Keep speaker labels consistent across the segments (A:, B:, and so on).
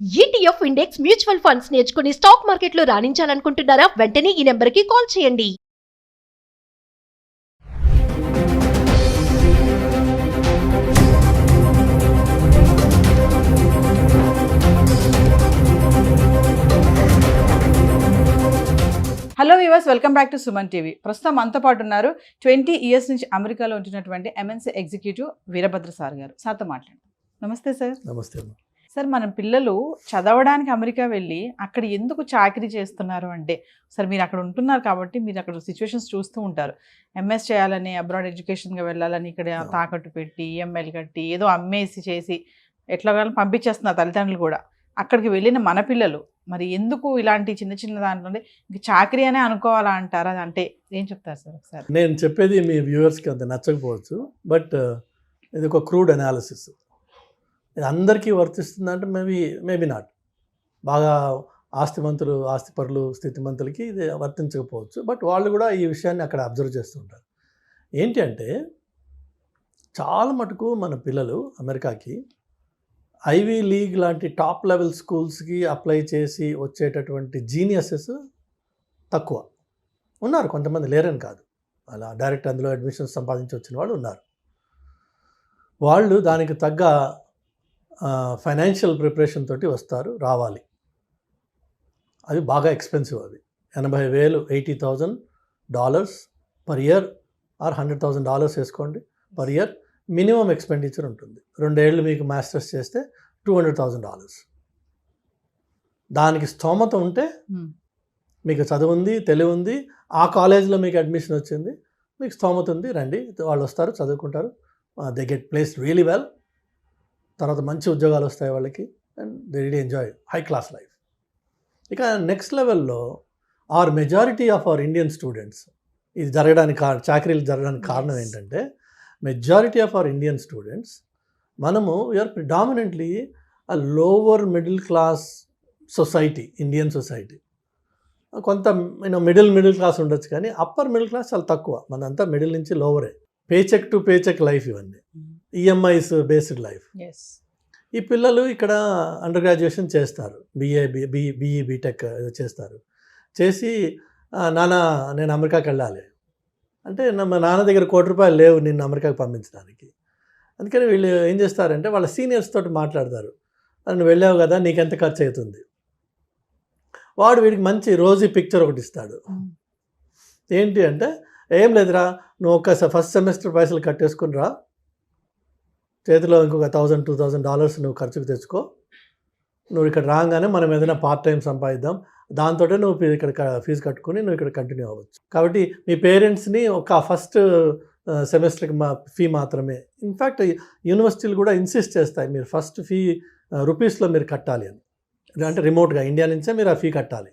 A: ETF index mutual funds నేర్చుకుని stock మార్కెట్లో రాణించాలనుకుంటున్నారా? వెంటనే ఈ నెంబర్కి కాల్ చేయండి.
B: Hello viewers, welcome back to Suman TV. ప్రస్తుతం మనతో పాటు ఉన్నారు 20 ఇయర్స్ నుంచి అమెరికాలో ఉంటున్నటువంటి ఎంఎన్సీ ఎగ్జిక్యూటివ్ వీరభద్ర సార్ గారు. సార్తో మాట్లాడండి. నమస్తే సార్.
C: నమస్తే.
B: సార్, మన పిల్లలు చదవడానికి అమెరికా వెళ్ళి అక్కడ ఎందుకు చాకరీ చేస్తున్నారు అంటే, సార్ మీరు అక్కడ ఉంటున్నారు కాబట్టి మీరు అక్కడ సిచ్యువేషన్స్ చూస్తూ ఉంటారు. ఎంఎస్ చేయాలని, అబ్రాడ్ ఎడ్యుకేషన్గా వెళ్ళాలని ఇక్కడ తాకట్టు పెట్టి ఈఎంఐలు కట్టి ఏదో అమ్మేసి చేసి ఎట్లా పంపించేస్తున్నారు తల్లిదండ్రులు కూడా. అక్కడికి వెళ్ళిన మన పిల్లలు మరి ఎందుకు ఇలాంటి చిన్న చిన్న దాంట్లో ఇంక చాకరీ అనే అనుకోవాలా అంటారా? అంటే ఏం చెప్తారు సార్ ఒకసారి?
C: నేను చెప్పేది మీ వ్యూవర్స్కి అంత నచ్చకపోవచ్చు, బట్ ఇది ఒక క్రూడ్ అనాలిసిస్. ఇది అందరికీ వర్తిస్తుందంటే మేబీ నాట్. బాగా ఆస్తిమంతులు, ఆస్తిపరులు, స్థితిమంతులకి ఇది వర్తించకపోవచ్చు, బట్ వాళ్ళు కూడా ఈ విషయాన్ని అక్కడ అబ్జర్వ్ చేస్తుంటారు. ఏంటి అంటే, చాలా మటుకు మన పిల్లలు అమెరికాకి ఐవీ లీగ్ లాంటి టాప్ లెవెల్ స్కూల్స్కి అప్లై చేసి వచ్చేటటువంటి జీనియసెస్ తక్కువ ఉన్నారు. కొంతమంది లేరని కాదు, అలా డైరెక్ట్ అందులో అడ్మిషన్స్ సంపాదించి వచ్చిన వాళ్ళు ఉన్నారు. వాళ్ళు దానికి తగ్గ ఫైనాన్షియల్ ప్రిపరేషన్ తోటి రావాలి. అవి బాగా ఎక్స్పెన్సివ్. అవి $80,000 $80,000 పర్ ఇయర్ ఆర్ $100,000 వేసుకోండి పర్ ఇయర్ మినిమం ఎక్స్పెండిచర్ ఉంటుంది. 2 ఏళ్ళు మీకు మాస్టర్స్ చేస్తే $200,000. దానికి స్తోమత ఉంటే, మీకు చదువు ఉంది, తెలివి ఉంది, ఆ కాలేజీలో మీకు అడ్మిషన్ వచ్చింది, మీకు స్తోమత ఉంది, రండి. వాళ్ళు వస్తారు, చదువుకుంటారు, they get placed really well. తర్వాత మంచి ఉద్యోగాలు వస్తాయి వాళ్ళకి, and they really enjoy high class life. ఇక నెక్స్ట్ లెవెల్లో majority of our Indian students, ఇది జరగడానికి చాకరీలు జరగడానికి కారణం ఏంటంటే, majority of our Indian students, మనము we are predominantly a lower middle class society, Indian society. కొంత మిడిల్ క్లాస్ ఉండొచ్చు, కానీ అప్పర్ మిడిల్ క్లాస్ చాలా తక్కువ. మనంతా మిడిల్ నుంచి లోవరే. పేచెక్ టు పేచెక్ లైఫ్, ఇవన్నీ ఈఎంఐస్ బేస్డ్ లైఫ్. ఈ పిల్లలు ఇక్కడ అండర్ గ్రాడ్యుయేషన్ చేస్తారు, బిఈ బీటెక్ చేస్తారు. చేసి నాన్న నేను అమెరికాకి వెళ్ళాలి అంటే, మా నాన్న దగ్గర ₹1,00,00,000 లేవు నిన్ను అమెరికాకి పంపించడానికి. అందుకని వీళ్ళు ఏం చేస్తారంటే, వాళ్ళ సీనియర్స్ తోటి మాట్లాడతారు. నువ్వు వెళ్ళావు కదా, నీకెంత ఖర్చు అవుతుంది. వాడు వీడికి మంచి రోజీ పిక్చర్ ఒకటి ఇస్తాడు. ఏంటి అంటే, ఏం లేదురా, నువ్వు ఫస్ట్ సెమిస్టర్ పైసలు కట్టేసుకుని రా, చేతిలో ఇంకొక $1,000-2,000 నువ్వు ఖర్చుకు తెచ్చుకో. నువ్వు ఇక్కడ రాగానే మనం ఏదైనా పార్ట్ టైం సంపాదిద్దాం, దాంతో నువ్వు ఇక్కడ ఫీజు కట్టుకుని నువ్వు ఇక్కడ కంటిన్యూ అవ్వచ్చు. కాబట్టి మీ పేరెంట్స్ని ఒక ఫస్ట్ సెమిస్టర్కి ఫీ మాత్రమే, ఇన్ఫ్యాక్ట్ యూనివర్సిటీలు కూడా ఇన్సిస్ట్ చేస్తాయి, మీరు ఫస్ట్ ఫీ రూపీస్లో మీరు కట్టాలి అని. అంటే రిమోట్గా ఇండియా నుంచే మీరు ఆ ఫీ కట్టాలి.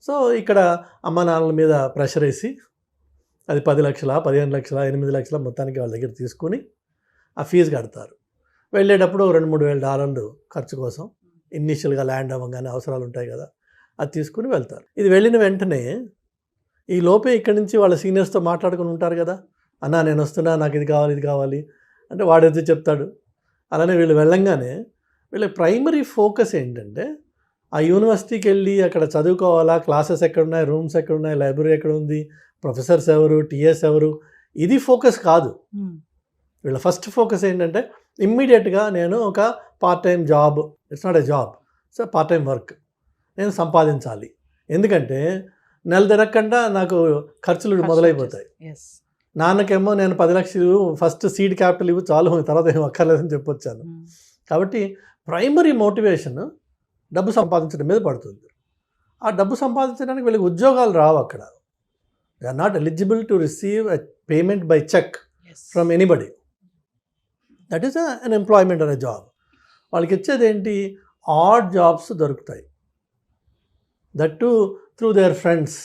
C: సో ఇక్కడ అమ్మ నాన్నల మీద ప్రెషర్ వేసి అది 10 లక్షల, 15 లక్షల, 8 లక్షల మొత్తానికి వాళ్ళ దగ్గర తీసుకుని ఆ ఫీజు కడతారు. వెళ్ళేటప్పుడు $2,000-3,000 ఖర్చు కోసం, ఇనీషియల్గా ల్యాండ్ అవ్వగానే అవసరాలు ఉంటాయి కదా, అది తీసుకుని వెళ్తారు. ఇది వెళ్ళిన వెంటనే ఈ లోపే ఇక్కడి నుంచి వాళ్ళ సీనియర్స్తో మాట్లాడుకుని ఉంటారు కదా, అన్నా నేను వస్తున్నా, నాకు ఇది కావాలి అంటే వాడైతే చెప్తాడు. అలానే వీళ్ళు వెళ్ళంగానే వీళ్ళ ప్రైమరీ ఫోకస్ ఏంటంటే, ఆ యూనివర్సిటీకి వెళ్ళి అక్కడ చదువుకోవాలా, క్లాసెస్ ఎక్కడున్నాయి, రూమ్స్ ఎక్కడున్నాయి, లైబ్రరీ ఎక్కడ ఉంది, ప్రొఫెసర్స్ ఎవరు, టీఎస్ ఎవరు, ఇది ఫోకస్ కాదు. వీళ్ళ ఫస్ట్ ఫోకస్ ఏంటంటే, ఇమ్మీడియట్గా నేను ఒక part time job, it's not a job, so part time work నేను సంపాదించాలి. ఎందుకంటే నెల తిరగకుండా నాకు ఖర్చులు మొదలైపోతాయి. నాన్నకేమో నేను 10 లక్షలు ఫస్ట్ సీడ్ క్యాపిటల్ ఇవ్వు చాలు, తర్వాత ఏం అక్కర్లేదని చెప్పొచ్చాను. కాబట్టి ప్రైమరీ మోటివేషన్ డబ్బు సంపాదించడం మీద పడుతుంది. ఆ డబ్బు సంపాదించడానికి వీళ్ళకి ఉద్యోగాలు రావు అక్కడ. They are not eligible to receive a payment by cheque from anybody. That is unemployment అనే జాబ్. వాళ్ళకి ఇచ్చేది ఏంటి, ఆడ్ జాబ్స్ దొరుకుతాయి. That too through their friends.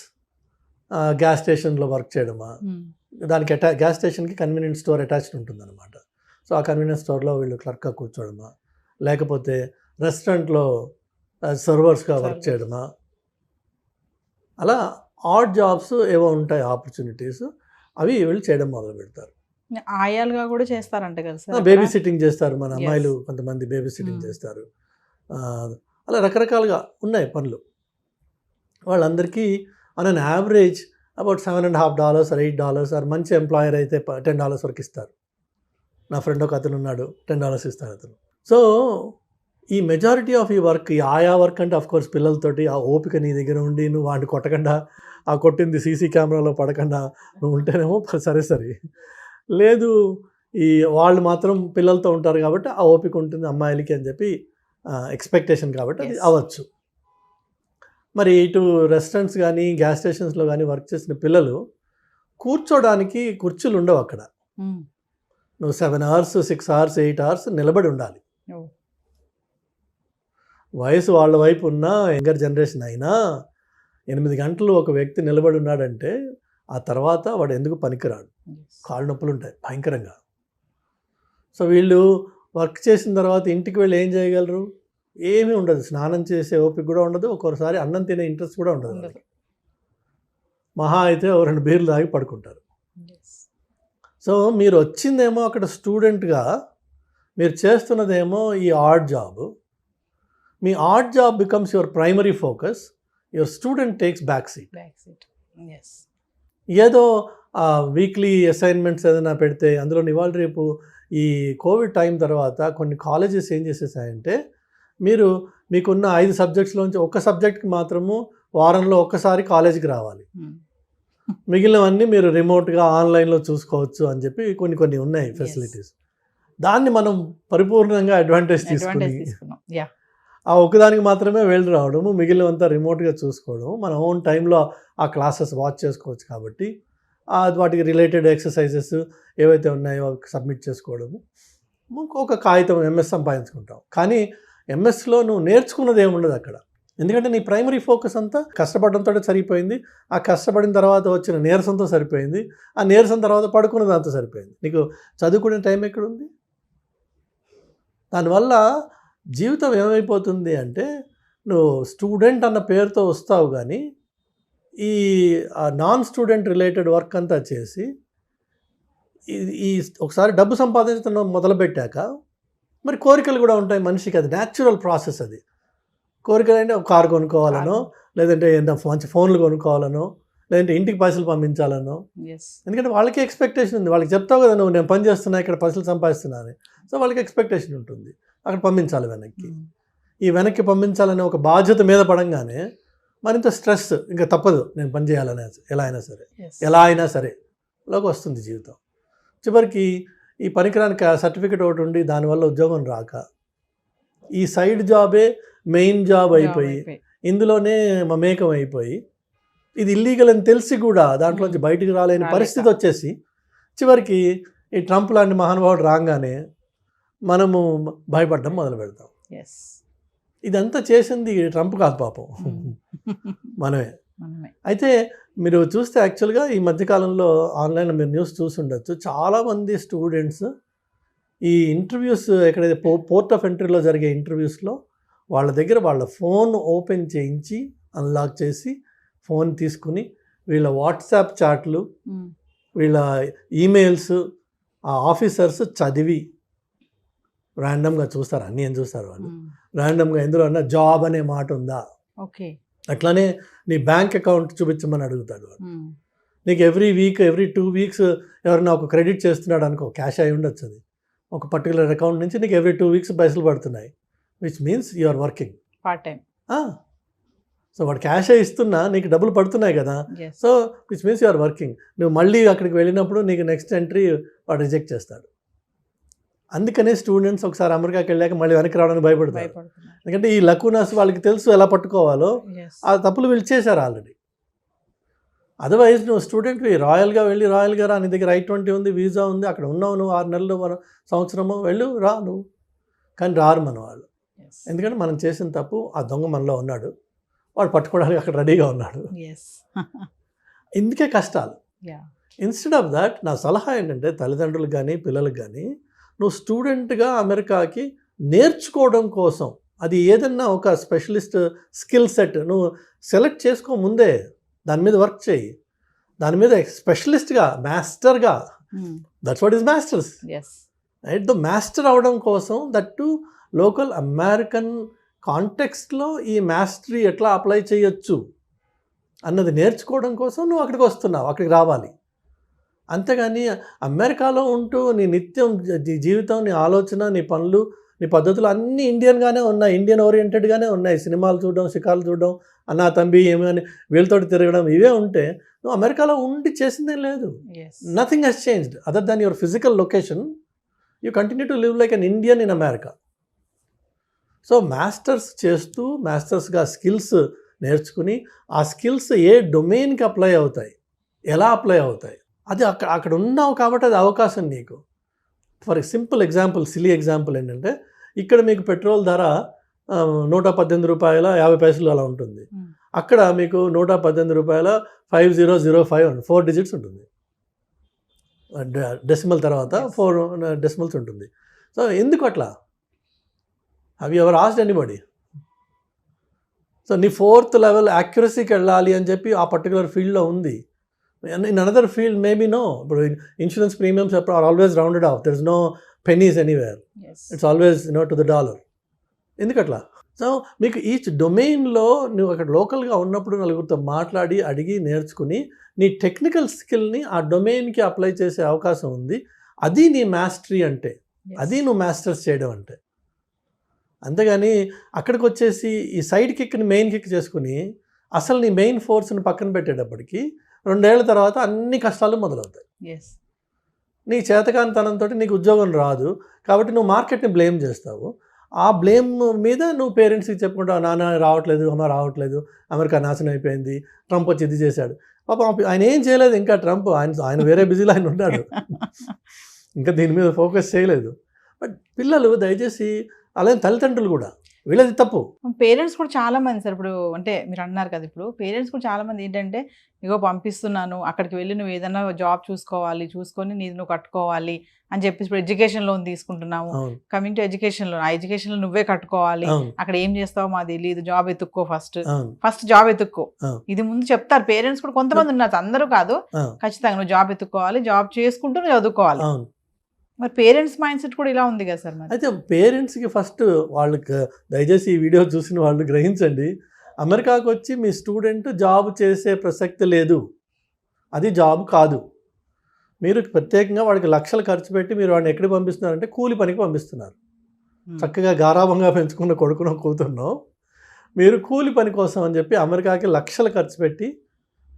C: Gas స్టేషన్లో వర్క్ చేయడమా, దానికి గ్యాస్ స్టేషన్కి కన్వీనియన్స్ స్టోర్ అటాచ్డ్ ఉంటుందన్నమాట. సో ఆ కన్వీనియన్స్ స్టోర్లో వీళ్ళు క్లర్క్గా కూర్చోవడమా, లేకపోతే రెస్టారెంట్లో సర్వర్స్గా వర్క్ చేయడమా, అలా ఆడ్ జాబ్స్ ఏవో ఉంటాయి ఆపర్చునిటీస్, అవి వీళ్ళు చేయడం మొదలు పెడతారు.
B: ఆయాలుగా కూడా చేస్తారంట కదా సార్.
C: బేబీ సిట్టింగ్ చేస్తారు మన అమ్మాయిలు, కొంతమంది బేబీ సిట్టింగ్ చేస్తారు. అలా రకరకాలుగా ఉన్నాయి పనులు. వాళ్ళందరికీ on an average about $7.50 or $8 or మంచి ఎంప్లాయర్ అయితే $10 వరకు ఇస్తారు. నా ఫ్రెండ్ ఒక అతను ఉన్నాడు, $10 ఇస్తాడు అతను. సో ఈ మెజారిటీ ఆఫ్ ఈ వర్క్, ఈ ఆయా వర్క్ అంటే ఆఫ్ కోర్స్ పిల్లలతోటి ఆ ఓపిక నీ దగ్గర ఉండి నువ్వు వాడిని కొట్టకుండా, ఆ కొట్టింది సీసీ కెమెరాలో పడకుండా నువ్వు ఉంటేనేమో సరే సరే, లేదు ఈ వాళ్ళు మాత్రం పిల్లలతో ఉంటారు కాబట్టి ఆ ఓపిక ఉంటుంది అమ్మాయిలకి అని చెప్పి ఎక్స్పెక్టేషన్ కాబట్టి అది అవ్వచ్చు. మరి ఇటు రెస్టారెంట్స్ కానీ గ్యాస్ స్టేషన్స్లో కానీ వర్క్ చేసిన పిల్లలు కూర్చోడానికి కుర్చీలు ఉండవు అక్కడ. నువ్వు 7 hours 6 hours 8 hours నిలబడి ఉండాలి. వయసు వాళ్ళ వైపు ఉన్న యంగర్ జనరేషన్ అయినా 8 గంటలు ఒక వ్యక్తి నిలబడి ఉన్నాడంటే ఆ తర్వాత వాడు ఎందుకు పనికిరాడు, కాళ్ళు నొప్పులు ఉంటాయి భయంకరంగా. సో వీళ్ళు వర్క్ చేసిన తర్వాత ఇంటికి వెళ్ళి ఏం చేయగలరు? ఏమీ ఉండదు. స్నానం చేసే ఓపిక కూడా ఉండదు, ఒక్కొక్కసారి అన్నం తినే ఇంట్రెస్ట్ కూడా ఉండదు. మహా అయితే 2 బీర్లు తాగి పడుకుంటారు. సో మీరు వచ్చిందేమో అక్కడ స్టూడెంట్గా, మీరు చేస్తున్నదేమో ఈ art job. Me art job becomes your primary focus, your student takes back seat. ఏదో వీక్లీ అసైన్మెంట్స్ ఏదైనా పెడితే అందులో ఇవాళ రేపు ఈ కోవిడ్ టైం తర్వాత కొన్ని కాలేజెస్ ఏం చేసేసాయంటే, మీరు మీకున్న 5 సబ్జెక్ట్స్లోంచి ఒక సబ్జెక్ట్కి మాత్రము వారంలో ఒక్కసారి కాలేజీకి రావాలి, మిగిలినవన్నీ మీరు రిమోట్గా ఆన్లైన్లో చూసుకోవచ్చు అని చెప్పి కొన్ని ఉన్నాయి ఫెసిలిటీస్. దాన్ని మనం పరిపూర్ణంగా అడ్వాంటేజ్ తీసుకుని ఆ ఒక్కదానికి మాత్రమే వెళ్ళి రావడము, మిగిలినంతా రిమోట్గా చూసుకోవడం, మన ఓన్ టైంలో ఆ క్లాసెస్ వాచ్ చేసుకోవచ్చు. కాబట్టి వాటికి రిలేటెడ్ ఎక్సర్సైజెస్ ఏవైతే ఉన్నాయో సబ్మిట్ చేసుకోవడము, ఒక కాగితం ఎంఎస్ సంపాదించుకుంటాం. కానీ ఎంఎస్లో నువ్వు నేర్చుకున్నది ఏముండదు అక్కడ, ఎందుకంటే నీ ప్రైమరీ ఫోకస్ అంతా కష్టపడడంతో సరిపోయింది. ఆ కష్టపడిన తర్వాత వచ్చిన నీరసంతో సరిపోయింది, ఆ నీరసం తర్వాత పడుకున్న దాంతో సరిపోయింది. నీకు చదువుకునే టైం ఎక్కడుంది? దానివల్ల జీవితం ఏమైపోతుంది అంటే, నువ్వు స్టూడెంట్ అన్న పేరుతో వస్తావు కానీ ఈ నాన్ స్టూడెంట్ రిలేటెడ్ వర్క్ అంతా చేసి ఈ ఒకసారి డబ్బు సంపాదించడం మొదలుపెట్టాక మరి కోరికలు కూడా ఉంటాయి మనిషికి. అది న్యాచురల్ ప్రాసెస్. అది కోరికలు అంటే ఒక కారు కొనుక్కోవాలనో, లేదంటే మంచి ఫోన్లు కొనుక్కోవాలనో, లేదంటే ఇంటికి పైసలు పంపించాలనో. ఎందుకంటే వాళ్ళకి ఎక్స్పెక్టేషన్ ఉంది. వాళ్ళకి చెప్తావు కదా, నువ్వు నేను పని చేస్తున్నా, ఇక్కడ పైసలు సంపాదిస్తున్నా అని. సో వాళ్ళకి ఎక్స్పెక్టేషన్ ఉంటుంది, అక్కడ పంపించాలి వెనక్కి. ఈ వెనక్కి పంపించాలనే ఒక బాధ్యత మీద పడంగానే మరింత స్ట్రెస్, ఇంకా తప్పదు నేను పని చేయాలనే ఎలా అయినా సరే లోకి వస్తుంది జీవితం. చివరికి ఈ పనికిరానికి సర్టిఫికెట్ ఒకటి ఉండి దానివల్ల ఉద్యోగం రాక ఈ సైడ్ జాబే మెయిన్ జాబ్ అయిపోయి ఇందులోనే మమేకం అయిపోయి ఇది ఇల్లీగల్ అని తెలిసి కూడా దాంట్లోంచి బయటికి రాలేని పరిస్థితి వచ్చేసి చివరికి ఈ ట్రంప్ లాంటి మహానుభావుడు రాగానే మనము భయపడడం మొదలు పెడతాం. ఇదంతా చేసింది ట్రంప్ కాదు పాపం, మనమే. అయితే మీరు చూస్తే యాక్చువల్గా ఈ మధ్యకాలంలో ఆన్లైన్లో మీరు న్యూస్ చూసి ఉండొచ్చు, చాలామంది స్టూడెంట్స్ ఈ ఇంటర్వ్యూస్ ఎక్కడైతే పోర్ట్ ఆఫ్ ఎంట్రీలో జరిగే ఇంటర్వ్యూస్లో వాళ్ళ దగ్గర వాళ్ళ ఫోన్ ఓపెన్ చేయించి అన్లాక్ చేసి ఫోన్ తీసుకుని వీళ్ళ వాట్సాప్ చాట్లు, వీళ్ళ ఈమెయిల్స్ ఆ ఆఫీసర్స్ చదివి ర్యాండమ్గా చూస్తారు. అన్నీ ఏం చూస్తారు వాళ్ళు ర్యాండమ్గా, ఎందులో అన్న జాబ్ అనే మాట ఉందా, అట్లానే నీ బ్యాంక్ అకౌంట్ చూపించమని అడుగుతాడు వాడు. నీకు ఎవ్రీ 2 weeks ఎవరైనా ఒక క్రెడిట్ చేస్తున్నాడు అనుకో, క్యాష్ అయి ఉండొచ్చు, అది ఒక పర్టికులర్ అకౌంట్ నుంచి నీకు ఎవ్రీ 2 weeks పైసలు పడుతున్నాయి, which means you are working
B: part time.
C: So వాడు క్యాష్ ఇస్తున్నా నీకు డబ్బులు పడుతున్నాయి కదా, so which means you are working. నువ్వు మళ్ళీ అక్కడికి వెళ్ళినప్పుడు నీకు నెక్స్ట్ ఎంట్రీ వాడు రిజెక్ట్ చేస్తాడు. అందుకనే స్టూడెంట్స్ ఒకసారి అమెరికాకి వెళ్ళాక మళ్ళీ వెనక్కి రావడానికి భయపడతారు. ఎందుకంటే ఈ లకునాస్ వాళ్ళకి తెలుసు ఎలా పట్టుకోవాలో, ఆ తప్పులు వీళ్ళు చేశారు ఆల్రెడీ. అదర్వైజ్ నువ్వు స్టూడెంట్వి రాయల్గా వెళ్ళి రాయల్గా రా, నీ దగ్గర I-20 ఉంది, వీసా ఉంది, అక్కడ ఉన్నావు నువ్వు 6 నెలలు సంవత్సరమో వెళ్ళు రా నువ్వు. కానీ రారు మన వాళ్ళు, ఎందుకంటే మనం చేసిన తప్పు ఆ దొంగ మనలో ఉన్నాడు, వాడు పట్టుకోవడానికి అక్కడ రెడీగా ఉన్నాడు. ఇందుకే కష్టాలు. ఇన్స్టెడ్ ఆఫ్ దాట్ నా సలహా ఏంటంటే తల్లిదండ్రులకు కానీ పిల్లలకు కానీ, నువ్వు స్టూడెంట్గా అమెరికాకి నేర్చుకోవడం కోసం అది ఏదన్నా ఒక స్పెషలిస్ట్ స్కిల్ సెట్ నువ్వు సెలెక్ట్ చేసుకో ముందే, దాని మీద వర్క్ చేయి, దాని మీద స్పెషలిస్ట్గా మాస్టర్గా, that's what is masters right. The master అవడం కోసం దట్ టు లోకల్ అమెరికన్ కాంటెక్స్ట్లో ఈ మాస్టరీ ఎట్లా అప్లై చేయొచ్చు అన్నది నేర్చుకోవడం కోసం నువ్వు అక్కడికి వస్తున్నావు, అక్కడికి రావాలి. అంతేగాని అమెరికాలో ఉంటూ నీ నిత్యం జీవితం, నీ ఆలోచన, నీ పనులు, నీ పద్ధతులు అన్నీ ఇండియన్గానే ఉన్నాయి, ఇండియన్ ఓరియంటెడ్గానే ఉన్నాయి. సినిమాలు చూడడం, షికార్లు చూడడం, అన్నా తంబి ఏమని వీళ్ళతోటి తిరగడం, ఇవే ఉంటే నువ్వు అమెరికాలో ఉండి చేసిందేం లేదు. Nothing has changed other than your physical location. You continue to live like an Indian in America. So masters చేస్తూ మాస్టర్స్గా స్కిల్స్ నేర్చుకుని ఆ స్కిల్స్ ఏ డొమైన్కి అప్లై అవుతాయి, ఎలా అప్లై అవుతాయి, అది అక్కడ ఉన్నావు కాబట్టి అది అవకాశం నీకు. For simple example, silly example ఏంటంటే, ఇక్కడ మీకు పెట్రోల్ ధర 118 రూపాయల 50 పైసలు అలా ఉంటుంది. అక్కడ మీకు 118 రూపాయల 5005 4 డిజిట్స్ ఉంటుంది, డెసిమల్ తర్వాత 4 డెసిమల్స్ ఉంటుంది. సో ఎందుకు అట్లా? Have you ever asked anybody? So నీ 4th లెవెల్ యాక్యురసీకి వెళ్ళాలి అని చెప్పి ఆ పర్టికులర్ ఫీల్డ్లో ఉంది. In another field maybe no. ఇప్పుడు insurance premiums are always rounded off, there is no pennies anywhere, it's always to the dollar. ఎందుకట్లా? సో మీకు ఈచ్ డొమైన్లో నువ్వు అక్కడ లోకల్గా ఉన్నప్పుడు నలుగురితో మాట్లాడి అడిగి నేర్చుకుని నీ టెక్నికల్ స్కిల్ని ఆ డొమైన్కి అప్లై చేసే అవకాశం ఉంది. అది నీ మాస్టరీ అంటే, అది నువ్వు మాస్టర్స్ చేయడం అంటే. అంతేగాని అక్కడికి వచ్చేసి ఈ సైడ్ కిక్ని మెయిన్ కిక్ చేసుకుని అసలు నీ మెయిన్ ఫోర్స్ని పక్కన పెట్టేటప్పటికి 2 ఏళ్ల తర్వాత అన్ని కష్టాలు మొదలవుతాయి. నీ చేతకానితనంతో నీకు ఉద్యోగం రాదు కాబట్టి నువ్వు మార్కెట్ని బ్లేమ్ చేస్తావు. ఆ బ్లేమ్ మీద నువ్వు పేరెంట్స్కి చెప్పుకుంటావు, నాన్న రావట్లేదు, అమ్మ రావట్లేదు, అమెరికా నాశనం అయిపోయింది, ట్రంప్ వచ్చి ఇది చేశాడు. పాపం ఆయన ఏం చేయలేదు, ఇంకా ట్రంప్ ఆయన వేరే బిజీలో ఆయన ఉన్నాడు, ఇంకా దీని మీద ఫోకస్ చేయలేదు. బట్ పిల్లలు దయచేసి, అలాగే తల్లిదండ్రులు కూడా, వీళ్ళది తప్పు.
B: పేరెంట్స్ కూడా చాలా మంది సార్, ఇప్పుడు అంటే మీరు అన్నారు కదా, ఇప్పుడు పేరెంట్స్ కూడా చాలా మంది ఏంటంటే, ఇగో పంపిస్తున్నాను, అక్కడికి వెళ్ళి నువ్వు ఏదైనా జాబ్ చూసుకొని నీది నువ్వు కట్టుకోవాలి అని చెప్పేసి, ఇప్పుడు ఎడ్యుకేషన్ లోన్ తీసుకుంటున్నాము, కమింగ్ టు ఎడ్యుకేషన్ లోన్, ఆ ఎడ్యుకేషన్ లో నువ్వే కట్టుకోవాలి, అక్కడ ఏం చేస్తావో మాకు తెలియదు, జాబ్ ఎత్తుక్కో, ఫస్ట్ జాబ్ ఎత్తుక్కో, ఇది ముందు చెప్తారు పేరెంట్స్ కూడా. కొంతమంది ఉన్నారు, అందరూ కాదు, ఖచ్చితంగా నువ్వు జాబ్ ఎత్తుకోవాలి, జాబ్ చేసుకుంటూ నువ్వు చదువుకోవాలి. మరి పేరెంట్స్ మైండ్ సెట్ కూడా ఇలా ఉంది కదా సార్. మరి
C: అయితే పేరెంట్స్కి ఫస్ట్ వాళ్ళకి దయచేసి ఈ వీడియో చూసిన వాళ్ళు గ్రహించండి, అమెరికాకు వచ్చి మీ స్టూడెంట్ జాబ్ చేసే ప్రసక్తి లేదు, అది జాబ్ కాదు. మీరు ప్రత్యేకంగా వాడికి లక్షలు ఖర్చు పెట్టి మీరు వాడిని ఎక్కడికి పంపిస్తున్నారంటే కూలి పనికి పంపిస్తున్నారు. చక్కగా గారాభంగా పెంచుకున్న కొడుకునో కూతురునో మీరు కూలి పని కోసం అని చెప్పి అమెరికాకి లక్షలు ఖర్చు పెట్టి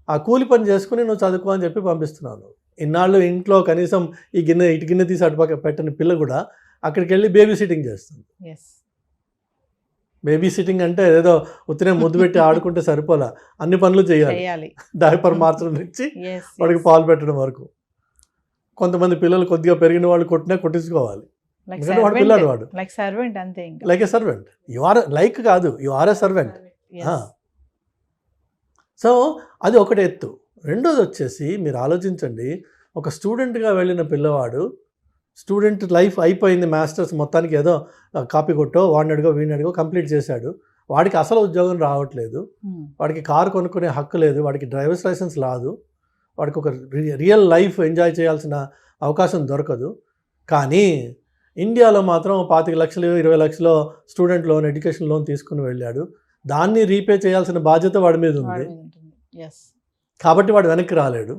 C: ఆ కూలి పని చేసుకుని నువ్వు చదువుకో అని చెప్పి పంపిస్తున్నాను. ఇన్నాళ్ళు ఇంట్లో కనీసం ఇటు గిన్నె తీసి అటుపక్క పెట్టని పిల్ల కూడా అక్కడికి వెళ్ళి బేబీ సిట్టింగ్ చేస్తుంది. బేబీ సిట్టింగ్ అంటే ఏదో ఉత్తినే ముద్దు పెట్టి ఆడుకుంటే సరిపోలా, అన్ని పనులు చేయాలి. డైపర్ మార్చడం నుంచి వాడికి పాలు పెట్టడం వరకు. కొంతమంది పిల్లలు కొద్దిగా పెరిగిన వాళ్ళు కొట్టించుకోవాలి, వాడు పిల్లడు, వాడు like a servant. You are like కాదు, you are a servant. So అది ఒకటి ఎత్తు. రెండోది వచ్చేసి మీరు ఆలోచించండి, ఒక స్టూడెంట్గా వెళ్ళిన పిల్లవాడు, స్టూడెంట్ లైఫ్ అయిపోయింది, మాస్టర్స్ మొత్తానికి ఏదో కాపీ కొట్టో వీడిని అడిగో కంప్లీట్ చేశాడు, వాడికి అసలు ఉద్యోగం రావట్లేదు, వాడికి కారు కొనుక్కునే హక్కు లేదు, వాడికి డ్రైవర్స్ లైసెన్స్ రాదు, వాడికి ఒక రియల్ లైఫ్ ఎంజాయ్ చేయాల్సిన అవకాశం దొరకదు. కానీ ఇండియాలో మాత్రం 25 లక్షలు 20 లక్షలు స్టూడెంట్ లోన్, ఎడ్యుకేషన్ లోన్ తీసుకుని వెళ్ళాడు, దాన్ని రీపే చేయాల్సిన బాధ్యత వాడి మీద ఉంది కాబట్టి వాడు వెనక్కి రాలేడు.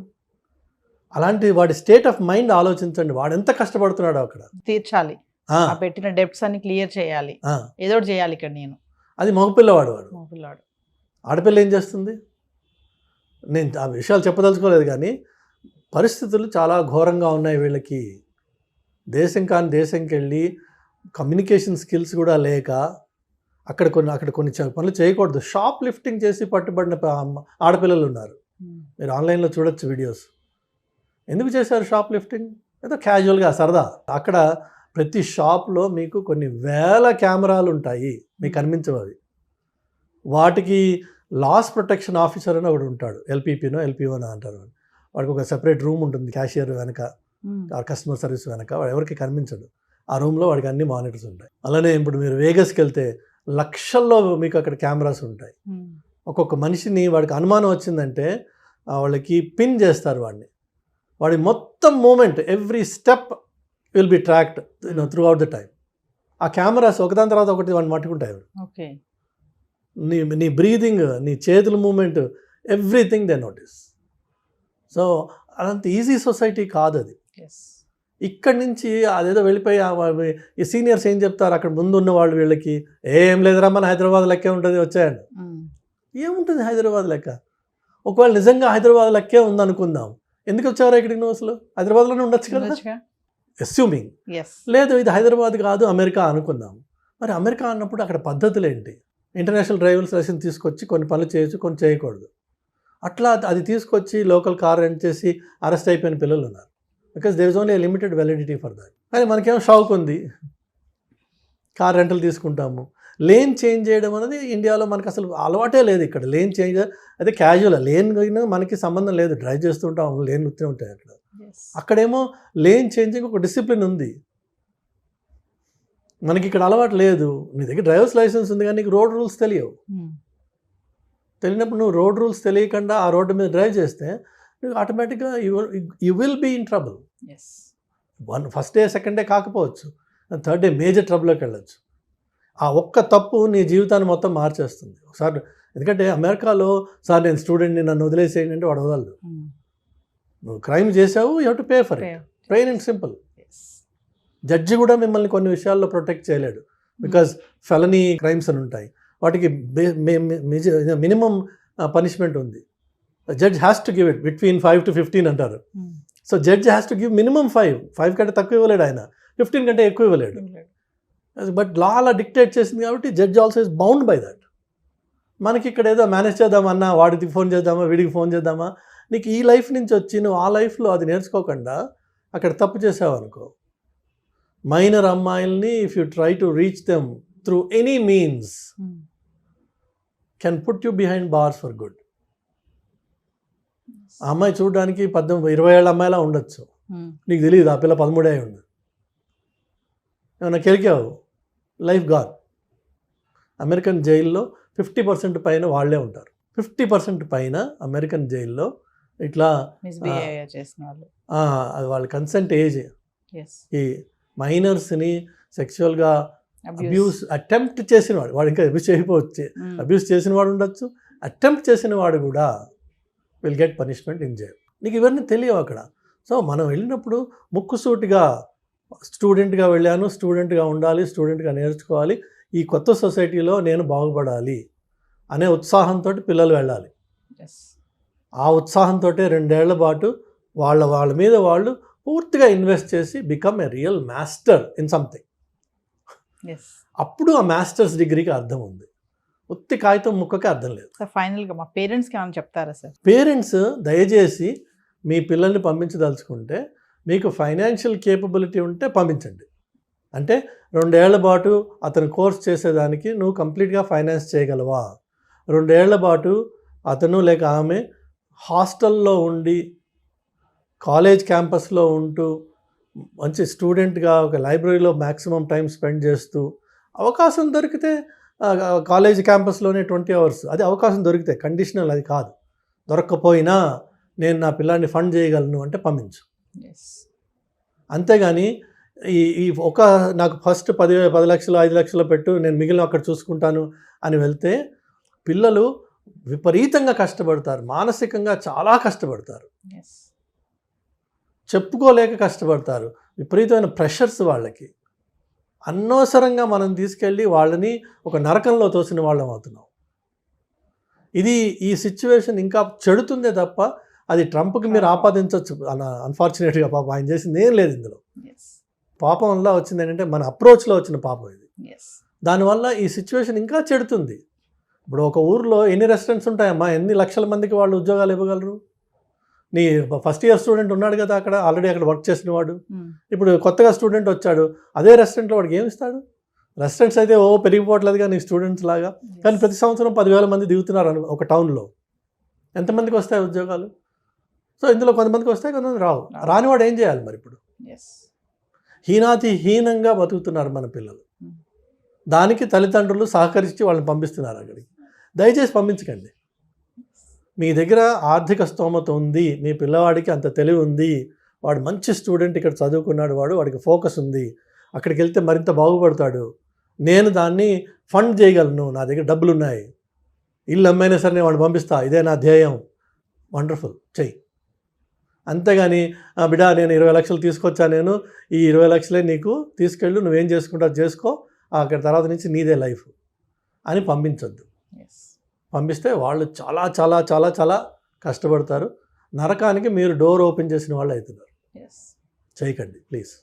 C: అలాంటి వాడి స్టేట్ ఆఫ్ మైండ్ ఆలోచించండి, వాడు ఎంత కష్టపడుతున్నాడో అక్కడ తీర్చాలి, పెట్టిన డెబ్ట్స్ అన్ని క్లియర్ చేయాలి, ఏదో చేయాలి ఇక్కడ నేను. అది మగపిల్లవాడు. ఆడపిల్ల ఏం చేస్తుంది? నేను ఆ విషయాలు చెప్పదలుచుకోలేదు, కానీ పరిస్థితులు చాలా ఘోరంగా ఉన్నాయి వీళ్ళకి. దేశం కాని దేశంకి వెళ్ళి కమ్యూనికేషన్ స్కిల్స్ కూడా లేక అక్కడ కొన్ని పనులు చేయకూడదు. షాప్ లిఫ్టింగ్ చేసి పట్టుబడిన ఆడపిల్లలు ఉన్నారు, మీరు ఆన్లైన్లో చూడొచ్చు వీడియోస్. ఎందుకు చేశారు షాప్ లిఫ్టింగ్? ఏదో క్యాజువల్గా సరదా. అక్కడ ప్రతి షాప్లో మీకు కొన్ని వేల కెమెరాలు ఉంటాయి, మీకు కనిపించవు అవి. వాటికి లాస్ ప్రొటెక్షన్ ఆఫీసర్ అని ఒకడు ఉంటాడు, ఎల్పీపీనో ఎల్పీఓనో అంటారు. వాడికి ఒక సెపరేట్ రూమ్ ఉంటుంది, క్యాషియర్ వెనక, కస్టమర్ సర్వీస్ వెనక, వాడు ఎవరికి కనిపించడు. ఆ రూమ్లో వాడికి అన్ని మానిటర్స్ ఉంటాయి. అలానే ఇప్పుడు మీరు వేగస్కి వెళ్తే లక్షల్లో మీకు అక్కడ కెమెరాస్ ఉంటాయి. ఒక్కొక్క మనిషిని వాడికి అనుమానం వచ్చిందంటే వాళ్ళకి పిన్ చేస్తారు వాడిని, వాడి మొత్తం movement, every step will be tracked throughout the time. ఆ కెమెరాస్ ఒకదాని తర్వాత ఒకటి వాడిని పట్టుకుంటాయి.
B: ఓకే.
C: నీ బ్రీదింగ్, నీ చేతుల movement, everything they notice. So అదంత ఈజీ సొసైటీ కాదు అది.
B: ఎస్.
C: ఇక్కడి నుంచి అదేదో వెళ్ళిపోయి ఈ సీనియర్స్ ఏం చెప్తారు అక్కడ ముందు ఉన్న వాళ్ళు వీళ్ళకి, ఏం లేదురా మన హైదరాబాద్ లెక్కే ఉంటుంది వచ్చాయండి. ఏముంటుంది హైదరాబాద్ లెక్క? ఒకవేళ నిజంగా హైదరాబాద్ లెక్కే ఉందనుకుందాం, ఎందుకు వచ్చారా ఇక్కడికి నువ్వు? అసలు హైదరాబాద్లోనే ఉండొచ్చు కదా, అస్యూమింగ్. లేదు ఇది హైదరాబాద్ కాదు అమెరికా అనుకుందాం. మరి అమెరికా అన్నప్పుడు అక్కడ పద్ధతులు ఏంటి? ఇంటర్నేషనల్ డ్రైవింగ్ లైసెన్స్ తీసుకొచ్చి కొన్ని పనులు చేయొచ్చు, కొన్ని చేయకూడదు. అట్లా అది తీసుకొచ్చి లోకల్ కార్ రెంట్ చేసి అరెస్ట్ అయిపోయిన పిల్లలు ఉన్నారు. Because there is only limited validity for that. కానీ మనకేమో షౌక్ ఉంది, కార్ రెంటల్ తీసుకుంటాము. లేన్ చేంజ్ చేయడం అనేది ఇండియాలో మనకు అసలు అలవాటే లేదు. ఇక్కడ లేన్ చేంజ్ అదే క్యాజువల్, లేన్ మనకి సంబంధం లేదు, డ్రైవ్ చేస్తుంటాం, లేన్ వస్తూనే ఉంటాయి అక్కడ. అక్కడేమో లేన్ చేంజింగ్ ఒక డిసిప్లిన్ ఉంది, మనకి ఇక్కడ అలవాటు లేదు. నీ దగ్గర డ్రైవర్స్ లైసెన్స్ ఉంది కానీ నీకు రోడ్ రూల్స్ తెలియవు. తెలియనప్పుడు నువ్వు రోడ్ రూల్స్ తెలియకుండా ఆ రోడ్డు మీద డ్రైవ్ చేస్తే నువ్వు ఆటోమేటిక్గా you will be in trouble. First day second day కాకపోవచ్చు, థర్డ్ డే మేజర్ ట్రబుల్లోకి వెళ్ళచ్చు. ఆ ఒక్క తప్పు నీ జీవితాన్ని మొత్తం మార్చేస్తుంది ఒకసారి. ఎందుకంటే అమెరికాలో సార్ నేను స్టూడెంట్ని నన్ను వదిలేసేయండి అంటే వాడు వదలడు. నువ్వు క్రైమ్ చేసావు, you have to pay for it, plain and simple. Judge కూడా మిమ్మల్ని కొన్ని విషయాల్లో ప్రొటెక్ట్ చేయలేడు, బికాజ్ ఫెలనీ క్రైమ్స్ అని ఉంటాయి, వాటికి మినిమం పనిష్మెంట్ ఉంది. Judge has to give it between 5 to 15 అంటారు. So judge has to give minimum 5 కంటే తక్కువ ఇవ్వలేడు ఆయన, 15 కంటే ఎక్కువ ఇవ్వలేడు. బట్ లా అలా డిక్టేట్ చేసింది కాబట్టి judge also is bound by that. మనకి ఇక్కడ ఏదో మేనేజ్ చేద్దామన్నా, వాడికి ఫోన్ చేద్దామా, వీడికి ఫోన్ చేద్దామా, నీకు ఈ లైఫ్ నుంచి వచ్చి నువ్వు ఆ లైఫ్లో అది నేర్చుకోకుండా అక్కడ తప్పు చేసావు అనుకో, మైనర్ అమ్మాయిల్ని if you try to reach them through any means can put you behind bars for good. ఆ అమ్మాయి చూడడానికి 18-20 ఏళ్ళ అమ్మాయిలా ఉండొచ్చు, నీకు తెలియదు ఆ పిల్ల 13 అయి ఉంది. ఏమన్నా కెలికావు, లైఫ్ గాన్. అమెరికన్ జైల్లో 50% పైన వాళ్ళే ఉంటారు. 50% పైన అమెరికన్ జైల్లో ఇట్లా అది వాళ్ళ కన్సెంట్ ఏజ్, ఈ మైనర్స్ని సెక్చువల్గా అబ్యూస్ అటెంప్ట్ చేసిన వాడు ఇంకా అబ్యూస్ చేయకపోవచ్చు, అబ్యూస్ చేసిన వాడు ఉండొచ్చు, అటెంప్ట్ చేసిన వాడు కూడా will get punishment in jail. నీకు ఇవన్నీ తెలియవు అక్కడ. సో మనం వెళ్ళినప్పుడు ముక్కుసూటిగా స్టూడెంట్గా వెళ్ళాను, స్టూడెంట్గా ఉండాలి, స్టూడెంట్గా నేర్చుకోవాలి, ఈ కొత్త సొసైటీలో నేను బాగుపడాలి అనే ఉత్సాహంతో పిల్లలు వెళ్ళాలి. ఆ ఉత్సాహంతో 2 ఏళ్ల పాటు వాళ్ళ మీద వాళ్ళు పూర్తిగా ఇన్వెస్ట్ చేసి become a real master in something. అప్పుడు ఆ మాస్టర్స్ డిగ్రీకి అర్థం ఉంది, ఉత్తి కాగితం ముక్కకి అర్థం లేదు.
B: ఫైనల్గా మా పేరెంట్స్కి ఏమైనా చెప్తారా సార్?
C: పేరెంట్స్ దయచేసి మీ పిల్లల్ని పంపించదలుచుకుంటే మీకు ఫైనాన్షియల్ కేపబిలిటీ ఉంటే పంపించండి. అంటే 2 ఏళ్ల పాటు అతను కోర్స్ చేసేదానికి నువ్వు కంప్లీట్గా ఫైనాన్స్ చేయగలవా? 2 ఏళ్ల పాటు అతను లేక ఆమె హాస్టల్లో ఉండి కాలేజ్ క్యాంపస్లో ఉంటూ మంచి స్టూడెంట్గా ఒక లైబ్రరీలో మ్యాక్సిమం టైం స్పెండ్ చేస్తూ అవకాశం దొరికితే కాలేజ్ క్యాంపస్లోనే 20 hours అది అవకాశం దొరికితే, కండిషనల్ అది కాదు. దొరక్కపోయినా నేను నా పిల్లాన్ని ఫండ్ చేయగలను అంటే పంపించు. అంతేగాని ఈ నాకు ఫస్ట్ 10 లక్షలు 5 లక్షలు పెట్టు, నేను మిగిలిన అక్కడ చూసుకుంటాను అని వెళ్తే పిల్లలు విపరీతంగా కష్టపడతారు, మానసికంగా చాలా కష్టపడతారు, చెప్పుకోలేక కష్టపడతారు, విపరీతమైన ప్రెషర్స్ వాళ్ళకి. అనవసరంగా మనం తీసుకెళ్ళి వాళ్ళని ఒక నరకంలో తోసిన వాళ్ళం అవుతున్నాం. ఈ సిచ్యువేషన్ ఇంకా చెడుతుందే తప్ప అది ట్రంప్కి మీరు ఆపాదించవచ్చు. అన్ఫార్చునేట్గా పాపం ఆయన చేసింది ఏం లేదు ఇందులో. పాపం వల్ల వచ్చింది ఏంటంటే మన అప్రోచ్లో వచ్చిన పాపం ఇది. దానివల్ల ఈ సిచ్యువేషన్ ఇంకా చెడుతుంది. ఇప్పుడు ఒక ఊర్లో ఎన్ని రెస్టారెంట్స్ ఉంటాయమ్మా, ఎన్ని లక్షల మందికి వాళ్ళు ఉద్యోగాలు ఇవ్వగలరు? నీ ఫస్ట్ ఇయర్ స్టూడెంట్ ఉన్నాడు కదా అక్కడ, ఆల్రెడీ అక్కడ వర్క్ చేసిన వాడు, ఇప్పుడు కొత్తగా స్టూడెంట్ వచ్చాడు, అదే రెస్టారెంట్లో వాడికి ఏమి ఇస్తాడు? రెస్టారెంట్స్ అయితే పెరిగిపోవట్లేదుగా నీ స్టూడెంట్స్ లాగా, కానీ ప్రతి సంవత్సరం 10,000 మంది దిగుతున్నారు ఒక టౌన్లో. ఎంతమందికి వస్తాయి ఉద్యోగాలు? సో ఇందులో కొంతమందికి వస్తాయి, కొంతమంది రావు. రానివాడు ఏం చేయాలి మరి? ఇప్పుడు హీనంగా బతుకుతున్నారు మన పిల్లలు. దానికి తల్లిదండ్రులు సహకరించి వాళ్ళని పంపిస్తున్నారు అక్కడికి. దయచేసి పంపించకండి. మీ దగ్గర ఆర్థిక స్తోమత ఉంది, మీ పిల్లవాడికి అంత తెలివి ఉంది, వాడు మంచి స్టూడెంట్, ఇక్కడ చదువుకున్నాడు, వాడికి ఫోకస్ ఉంది, అక్కడికి వెళ్తే మరింత బాగుపడతాడు, నేను దాన్ని ఫండ్ చేయగలను, నా దగ్గర డబ్బులు ఉన్నాయి, ఇల్లు అమ్మైనా సరే నేను వాడిని పంపిస్తా, ఇదే నా ధ్యేయం, వండర్ఫుల్, చెయ్యి. అంతేగాని బిడ్డ నేను 20 లక్షలు తీసుకొచ్చా, నేను ఈ 20 లక్షలే నీకు తీసుకెళ్ళు, నువ్వేం చేసుకుంటావు చేసుకో, అక్కడ తర్వాత నుంచి నీదే లైఫ్ అని పంపించొద్దు. పంపిస్తే వాళ్ళు చాలా చాలా చాలా చాలా కష్టపడతారు, నరకానికి మీరు డోర్ ఓపెన్ చేసిన వాళ్ళు అవుతున్నారు. చేయకండి ప్లీజ్.